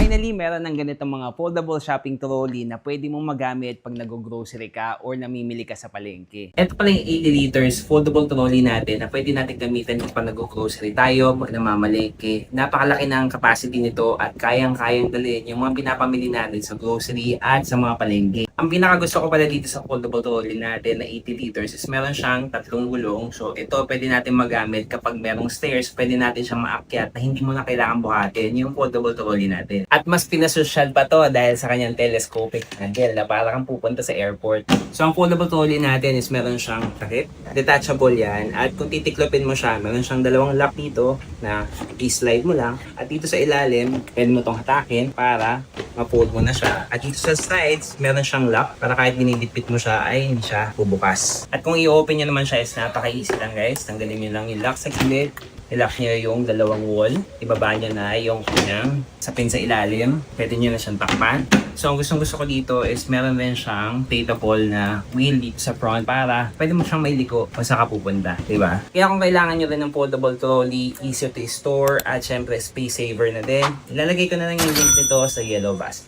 Finally, meron ng ganitong mga foldable shopping trolley na pwede mong magamit pag nag-grocery ka or namimili ka sa palengke. Ito pala yung 80 liters foldable trolley natin na pwede natin gamitin kapag nag-grocery tayo, pag namamalengke. Napakalaki ng capacity nito at kayang-kayang dalhin yung mga pinapamili natin sa grocery at sa mga palengke. Ang pinakagusto ko pala dito sa foldable trolley natin na 80 liters is meron siyang tatlong gulong. So ito pwede natin magamit kapag merong stairs, pwede natin siyang maakyat na hindi mo na kailangan buhatin yung foldable trolley natin. At mas pinasosyal pa to dahil sa kanyang telescopic handle na para kang pupunta sa airport. So ang foldable trolley natin is meron siyang takip, detachable yan, at kung titiklopin mo siya, meron siyang dalawang lock dito na i-slide mo lang, at dito sa ilalim, pwede mo tong hatakin para ma-fold mo na siya. At dito sa sides, meron siyang lock para kahit dinidipit mo siya ay hindi siya bubukas. At kung i-open nyo naman siya is napaka-easy lang guys. Tanggalin nyo lang yung lock sa gilid, i-lock nyo yung dalawang wall, ibaba nyo na yung kanyang sapin sa ilalim, pwede nyo na siyang takpan. So ang gusto ko dito is meron din siyang platable na wheel dito sa front para pwede mo siyang mailiko kung saan ka pupunta, diba? Kaya kung kailangan nyo rin ng foldable trolley, easy to store at syempre space saver na din, ilalagay ko na lang yung link nito sa yellow basket.